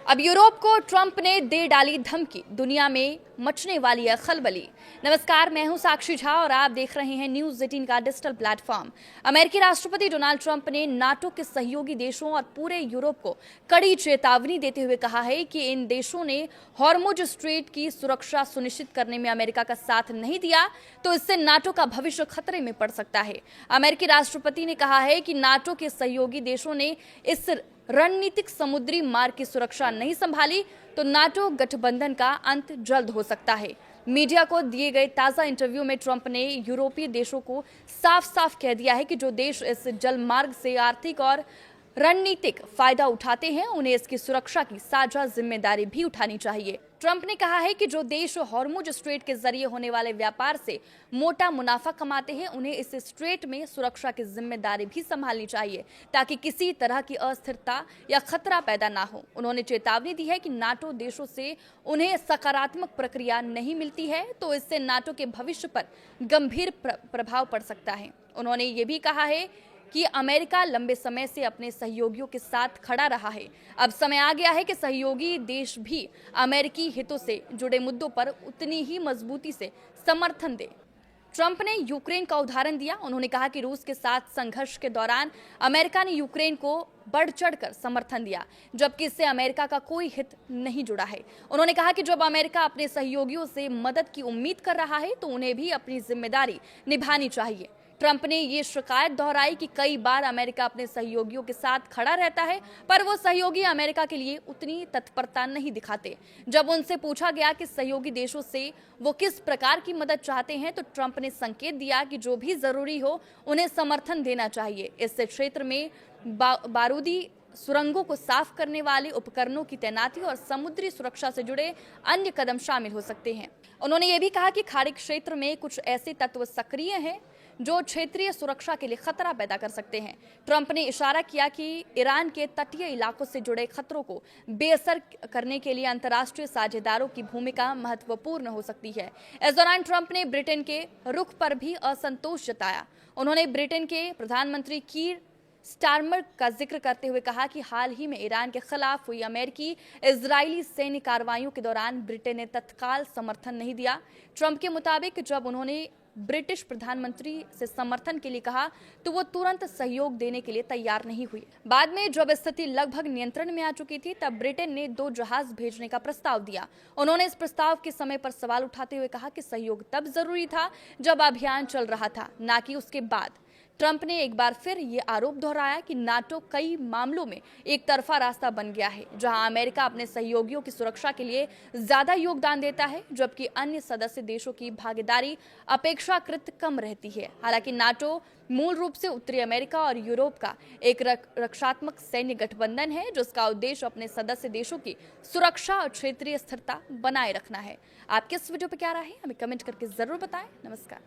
अब यूरोप को ट्रंप ने दे डाली धमकी, दुनिया में मचने वाली है खलबली। नमस्कार, मैं हूं साक्षी झा और आप देख रहे हैं न्यूज 18 का डिजिटल प्लेटफॉर्म। अमेरिकी राष्ट्रपति डोनाल्ड ट्रंप ने नाटो के सहयोगी देशों और पूरे यूरोप को कड़ी चेतावनी देते हुए कहा है कि इन देशों ने हॉर्मुज स्ट्रेट की सुरक्षा सुनिश्चित करने में अमेरिका का साथ नहीं दिया तो इससे नाटो का भविष्य खतरे में पड़ सकता है। अमेरिकी राष्ट्रपति ने कहा है कि नाटो के सहयोगी देशों ने इस रणनीतिक समुद्री मार्ग की सुरक्षा नहीं संभाली तो नाटो गठबंधन का अंत जल्द हो सकता है। मीडिया को दिए गए ताजा इंटरव्यू में ट्रंप ने यूरोपीय देशों को साफ साफ कह दिया है कि जो देश इस जल मार्ग से आर्थिक और रणनीतिक फायदा उठाते हैं उन्हें इसकी सुरक्षा की साझा जिम्मेदारी भी उठानी चाहिए। ट्रंप ने कहा है कि जो देश हॉर्मुज स्ट्रेट के जरिए होने वाले व्यापार से मोटा मुनाफा कमाते हैं उन्हें इस स्ट्रेट में सुरक्षा की जिम्मेदारी भी संभालनी चाहिए ताकि किसी तरह की अस्थिरता या खतरा पैदा ना हो। उन्होंने चेतावनी दी है कि नाटो देशों से उन्हें सकारात्मक प्रक्रिया नहीं मिलती है तो इससे नाटो के भविष्य पर गंभीर प्रभाव पड़ सकता है। उन्होंने ये भी कहा है कि अमेरिका लंबे समय से अपने सहयोगियों के साथ खड़ा रहा है। अब समय आ गया है कि सहयोगी देश भी अमेरिकी हितों से जुड़े मुद्दों पर उतनी ही मजबूती से समर्थन दें। ट्रंप ने यूक्रेन का उदाहरण दिया। उन्होंने कहा कि रूस के साथ संघर्ष के दौरान अमेरिका ने यूक्रेन को बढ़ चढ़कर समर्थन दिया जबकि इससे अमेरिका का कोई हित नहीं जुड़ा है। उन्होंने कहा कि जब अमेरिका अपने सहयोगियों से मदद की उम्मीद कर रहा है तो उन्हें भी अपनी जिम्मेदारी निभानी चाहिए। ट्रंप ने ये शिकायत दोहराई कि कई बार अमेरिका अपने सहयोगियों के साथ खड़ा रहता है पर वो सहयोगी अमेरिका के लिए उतनी तत्परता नहीं दिखाते। जब उनसे पूछा गया कि सहयोगी देशों से वो किस प्रकार की मदद चाहते हैं तो ट्रंप ने संकेत दिया कि जो भी जरूरी हो उन्हें समर्थन देना चाहिए। इससे क्षेत्र में बारूदी सुरंगों को साफ करने वाले उपकरणों की तैनाती और समुद्री सुरक्षा से जुड़े अन्य कदम शामिल हो सकते हैं। उन्होंने ये भी कहा कि खाड़ी क्षेत्र में कुछ ऐसे तत्व सक्रिय हैं जो क्षेत्रीय सुरक्षा के लिए खतरा पैदा कर सकते हैं। ट्रंप ने इशारा किया कि ईरान के तटीय इलाकों से जुड़े खतरों को बेअसर करने के लिए अंतर्राष्ट्रीय साझेदारों की भूमिका महत्वपूर्ण हो सकती है। इस दौरान ट्रंप ने ब्रिटेन के रुख पर भी असंतोष जताया। उन्होंने ब्रिटेन के प्रधानमंत्री कीर स्टारमर का जिक्र करते हुए कहा कि हाल ही में ईरान के खिलाफ हुई अमेरिकी इजरायली सैन्य कार्रवाइयों के दौरान ब्रिटेन ने तत्काल समर्थन नहीं दिया। ट्रंप के मुताबिक जब उन्होंने ब्रिटिश प्रधानमंत्री से समर्थन के लिए कहा तो वो तुरंत सहयोग देने के लिए तैयार नहीं हुई। बाद में जब स्थिति लगभग नियंत्रण में आ चुकी थी तब ब्रिटेन ने 2 जहाज भेजने का प्रस्ताव दिया। उन्होंने इस प्रस्ताव के समय पर सवाल उठाते हुए कहा कि सहयोग तब जरूरी था जब अभियान चल रहा था, ना कि उसके बाद। ट्रंप ने एक बार फिर ये आरोप दोहराया कि नाटो कई मामलों में एक तरफा रास्ता बन गया है जहां अमेरिका अपने सहयोगियों की सुरक्षा के लिए ज्यादा योगदान देता है जबकि अन्य सदस्य देशों की भागीदारी अपेक्षाकृत कम रहती है। हालांकि नाटो मूल रूप से उत्तरी अमेरिका और यूरोप का एक रक्षात्मक सैन्य गठबंधन है जिसका उद्देश्य अपने सदस्य देशों की सुरक्षा और क्षेत्रीय स्थिरता बनाए रखना है। आपके इस वीडियो पर क्या राय है हमें कमेंट करके जरूर बताएं। नमस्कार।